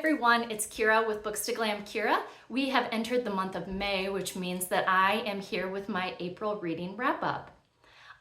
everyone, it's Kira with Books to Glam Kira. We have entered the month of May, which means that I am here with my April reading wrap up.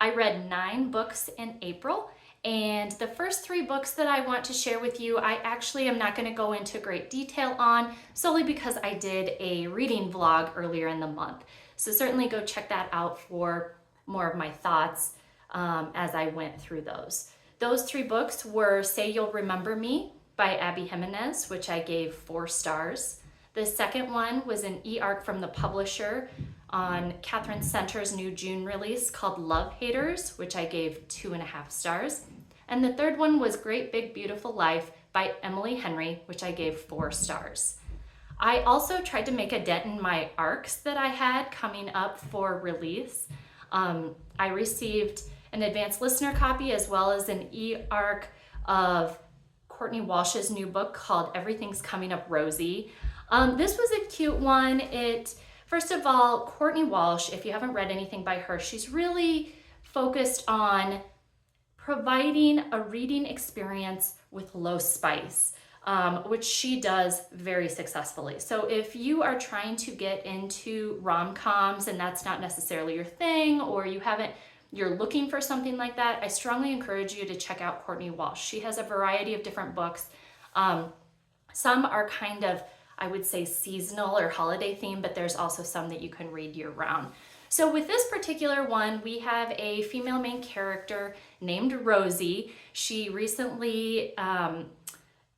I read 9 books in April, and the first 3 books that I want to share with you, I actually am not going to go into great detail on, solely because I did a reading vlog earlier in the month. So certainly go check that out for more of my thoughts as I went through those. Those 3 books were Say You'll Remember Me by Abby Jimenez, which I gave 4 stars. The second one was an e-arc from the publisher on Catherine Center's new June release called Love Haters, which I gave 2.5 stars. And the third one was Great Big Beautiful Life by Emily Henry, which I gave 4 stars. I also tried to make a dent in my arcs that I had coming up for release. I received an advanced listener copy as well as an e-arc of Courtney Walsh's new book called Everything's Coming Up Rosie. This was a cute one. First of all, Courtney Walsh, if you haven't read anything by her, she's really focused on providing a reading experience with low spice, which she does very successfully. So if you are trying to get into rom-coms and that's not necessarily your thing, or you're looking for something like that, I strongly encourage you to check out Courtney Walsh. She has a variety of different books. Some are kind of, I would say, seasonal or holiday themed, but there's also some that you can read year round. So with this particular one, we have a female main character named Rosie. She recently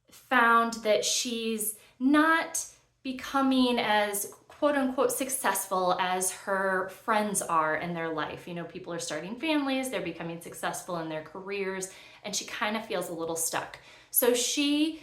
found that she's not becoming as quote unquote successful as her friends are in their life. You know, people are starting families, they're becoming successful in their careers, and she kind of feels a little stuck. So she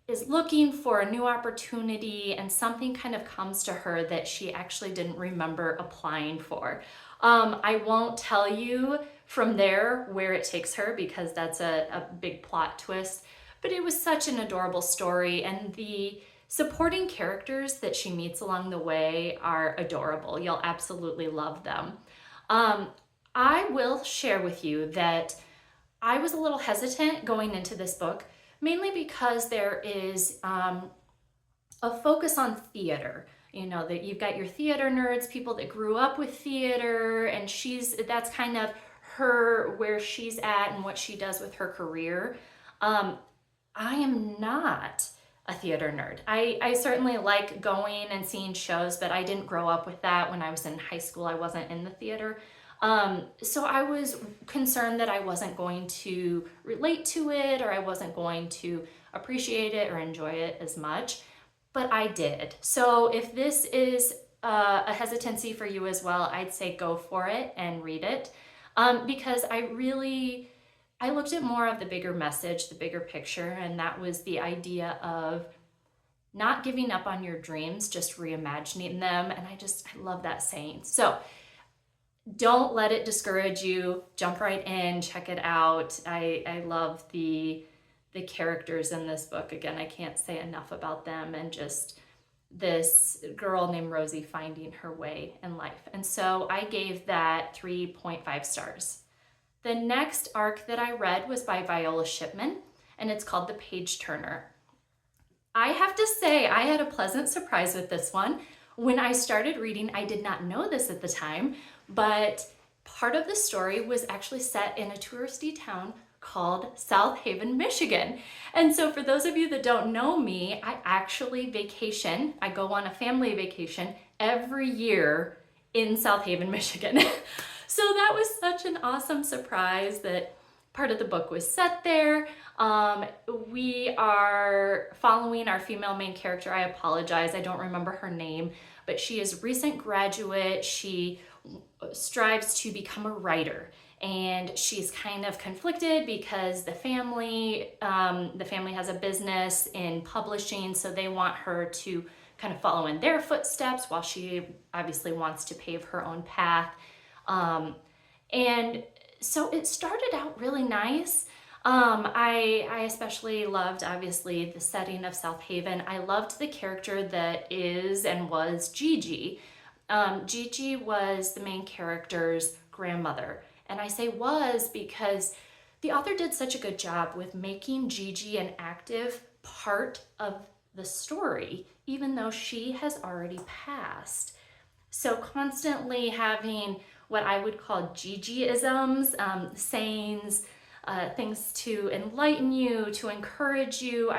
is looking for a new opportunity, and something kind of comes to her that she actually didn't remember applying for. I won't tell you from there where it takes her because that's a big plot twist, but it was such an adorable story, and the supporting characters that she meets along the way are adorable. You'll absolutely love them. I will share with you that I was a little hesitant going into this book, mainly because there is a focus on theater. You know, that you've got your theater nerds, people that grew up with theater, and that's kind of where she's at and what she does with her career. I am not a theater nerd. I certainly like going and seeing shows, but I didn't grow up with that. When I was in high school, I wasn't in the theater. So I was concerned that I wasn't going to relate to it, or I wasn't going to appreciate it or enjoy it as much, but I did. So if this is a hesitancy for you as well, I'd say go for it and read it, because I looked at more of the bigger message, the bigger picture, and that was the idea of not giving up on your dreams, just reimagining them. And I love that saying. So don't let it discourage you. Jump right in, check it out. I love the characters in this book. Again, I can't say enough about them, and just this girl named Rosie finding her way in life. And so I gave that 3.5 stars. The next arc that I read was by Viola Shipman, and it's called The Page Turner. I have to say, I had a pleasant surprise with this one. When I started reading, I did not know this at the time, but part of the story was actually set in a touristy town called South Haven, Michigan. And so for those of you that don't know me, I actually vacation. I go on a family vacation every year in South Haven, Michigan. So that was such an awesome surprise that part of the book was set there. We are following our female main character. I apologize, I don't remember her name, but she is a recent graduate. She strives to become a writer, and she's kind of conflicted because the family has a business in publishing, so they want her to kind of follow in their footsteps while she obviously wants to pave her own path. And so it started out really nice. I especially loved, obviously, the setting of South Haven. I loved the character that is and was Gigi. Gigi was the main character's grandmother. And I say was because the author did such a good job with making Gigi an active part of the story, even though she has already passed. So constantly having what I would call Gigi-isms, sayings, things to enlighten you, to encourage you.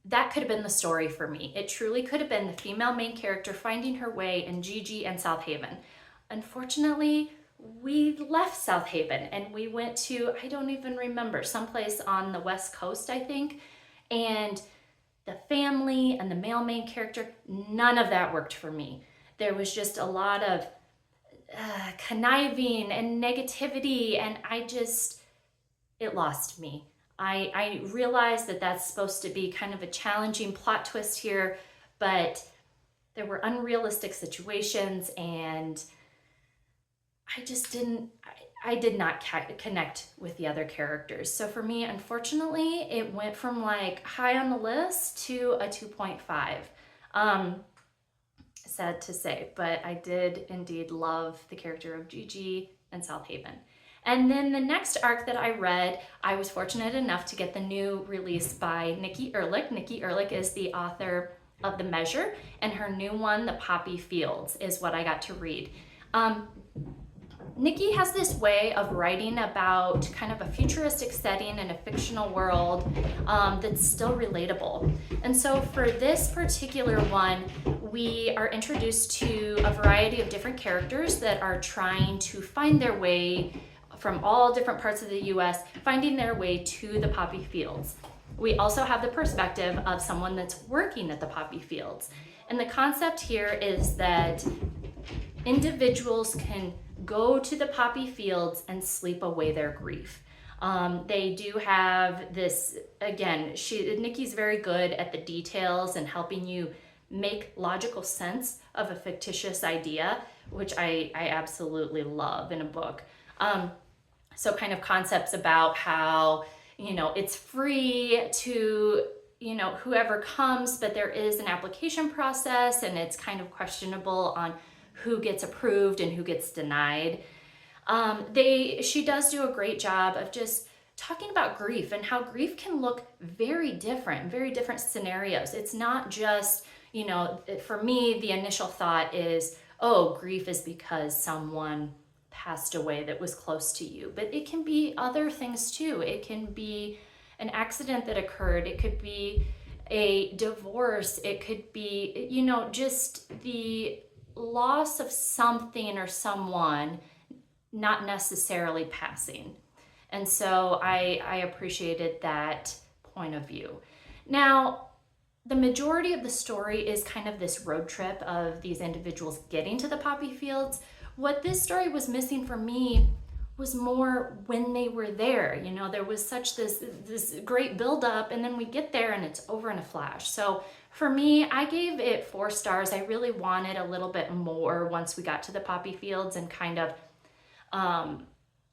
That could have been the story for me. It truly could have been the female main character finding her way in Gigi and South Haven. Unfortunately, we left South Haven and we went to, I don't even remember, someplace on the West Coast, I think. And the family and the male main character, none of that worked for me. There was just a lot of conniving and negativity, and it lost me. I realized that that's supposed to be kind of a challenging plot twist here, but there were unrealistic situations, and I did not connect with the other characters. So for me, unfortunately, it went from like high on the list to a 2.5. Sad to say, but I did indeed love the character of Gigi and South Haven. And then the next arc that I read, I was fortunate enough to get the new release by Nikki Erlick. Nikki Erlick is the author of The Measure, and her new one, The Poppy Fields, is what I got to read. Nikki has this way of writing about kind of a futuristic setting in a fictional world that's still relatable. And so for this particular one, we are introduced to a variety of different characters that are trying to find their way from all different parts of the US, finding their way to the poppy fields. We also have the perspective of someone that's working at the poppy fields. And the concept here is that individuals can go to the poppy fields and sleep away their grief. They do have this, again, Nikki's very good at the details and helping you make logical sense of a fictitious idea, which I absolutely love in a book. So kind of concepts about how, it's free to, whoever comes, but there is an application process and it's kind of questionable on who gets approved and who gets denied. She does do a great job of just talking about grief and how grief can look very different scenarios. It's not just, for me, the initial thought is, oh, grief is because someone passed away that was close to you. But it can be other things too. It can be an accident that occurred. It could be a divorce. It could be, just the loss of something or someone, not necessarily passing. And so I appreciated that point of view. Now, the majority of the story is kind of this road trip of these individuals getting to the poppy fields. What this story was missing for me was more when they were there. There was such this great buildup, and then we get there and it's over in a flash. So for me, I gave it 4 stars. I really wanted a little bit more once we got to the poppy fields, and kind of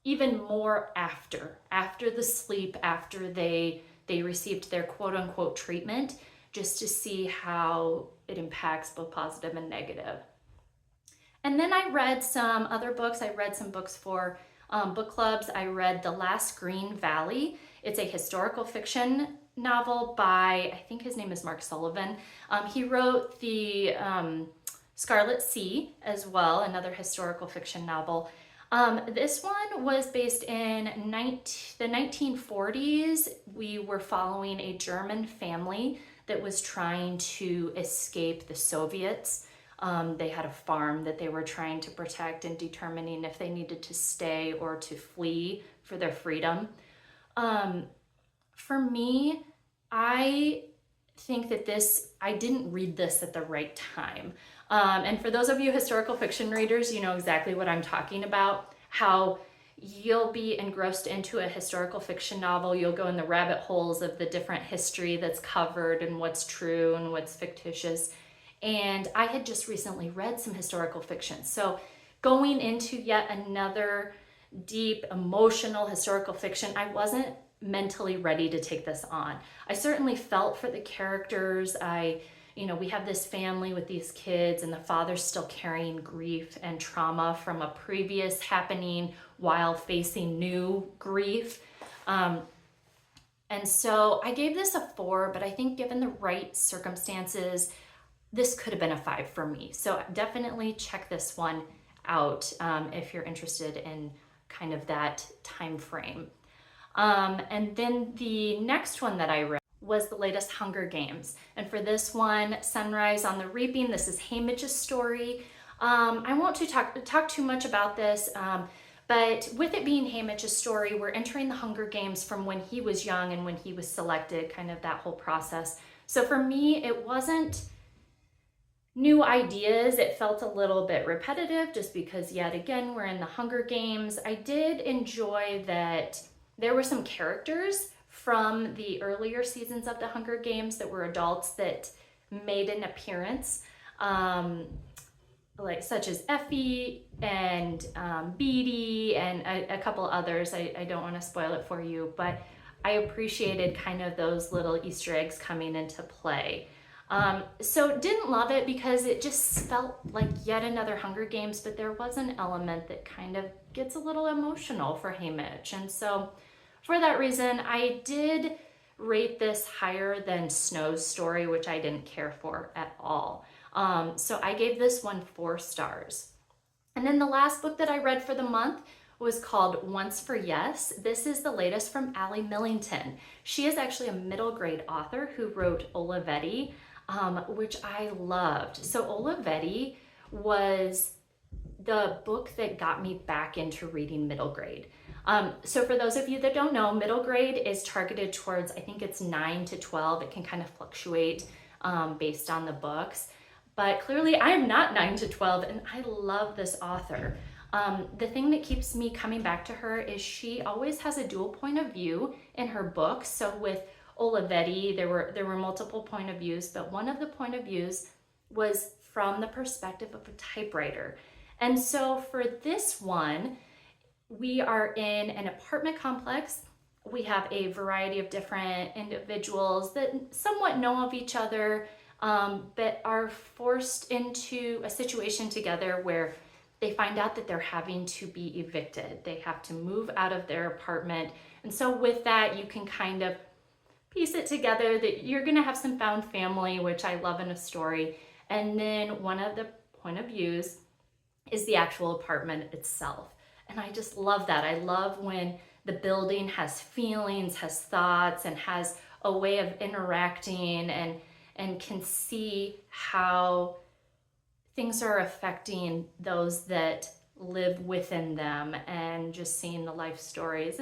even more after the sleep, after they received their quote unquote treatment, just to see how it impacts both positive and negative. And then I read some other books. I read some books for book clubs. I read The Last Green Valley. It's a historical fiction novel by, I think his name is Mark Sullivan. He wrote the Scarlet Sea as well, another historical fiction novel. This one was based in the 1940s. We were following a German family that was trying to escape the Soviets. They had a farm that they were trying to protect and determining if they needed to stay or to flee for their freedom. For me, I think that I didn't read this at the right time. And for those of you historical fiction readers, you know exactly what I'm talking about, how you'll be engrossed into a historical fiction novel. You'll go in the rabbit holes of the different history that's covered and what's true and what's fictitious. And I had just recently read some historical fiction. So going into yet another deep, emotional historical fiction, I wasn't mentally ready to take this on. I certainly felt for the characters. We have this family with these kids, and the father's still carrying grief and trauma from a previous happening while facing new grief. And And so I gave this a 4, but I think given the right circumstances, this could have been a 5 for me. So definitely check this one out if you're interested in kind of that time frame. And then the next one that I read was the latest Hunger Games. And for this one, Sunrise on the Reaping, this is Haymitch's story. I won't talk too much about this, but with it being Haymitch's story, we're entering the Hunger Games from when he was young and when he was selected, kind of that whole process. So for me, it wasn't new ideas. It felt a little bit repetitive just because yet again, we're in the Hunger Games. I did enjoy that there were some characters from the earlier seasons of the Hunger Games that were adults that made an appearance, like such as Effie and Beetee and a couple others. I don't want to spoil it for you, but I appreciated kind of those little Easter eggs coming into play. So didn't love it because it just felt like yet another Hunger Games, but there was an element that kind of gets a little emotional for Haymitch. And so for that reason, I did rate this higher than Snow's story, which I didn't care for at all. So I gave this one 4 stars. And then the last book that I read for the month was called Once for Yes. This is the latest from Ali Millington. She is actually a middle grade author who wrote Olivetti, which I loved. So Olivetti was the book that got me back into reading middle grade. So for those of you that don't know, middle grade is targeted towards, I think it's 9 to 12. It can kind of fluctuate based on the books. But clearly I am not 9 to 12 and I love this author. The thing that keeps me coming back to her is she always has a dual point of view in her books. So with Olivetti, there were multiple point of views, but one of the point of views was from the perspective of a typewriter. And so for this one, we are in an apartment complex. We have a variety of different individuals that somewhat know of each other, but are forced into a situation together where they find out that they're having to be evicted. They have to move out of their apartment. And so with that, you can kind of piece it together that you're gonna have some found family, which I love in a story. And then one of the point of views is the actual apartment itself. And I just love that. I love when the building has feelings, has thoughts, and has a way of interacting and can see how things are affecting those that live within them, and just seeing the life stories.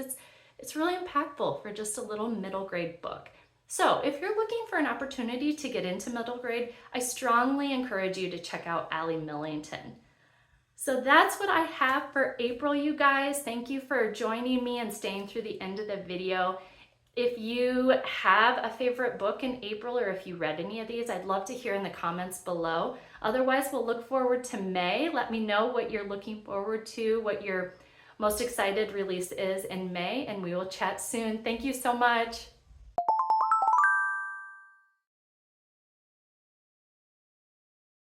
It's really impactful for just a little middle grade book. So if you're looking for an opportunity to get into middle grade, I strongly encourage you to check out Ali Millington. So that's what I have for April, you guys. Thank you for joining me and staying through the end of the video. If you have a favorite book in April, or if you read any of these, I'd love to hear in the comments below. Otherwise, we'll look forward to May. Let me know what you're looking forward to, what your most excited release is in May, and we will chat soon. Thank you so much.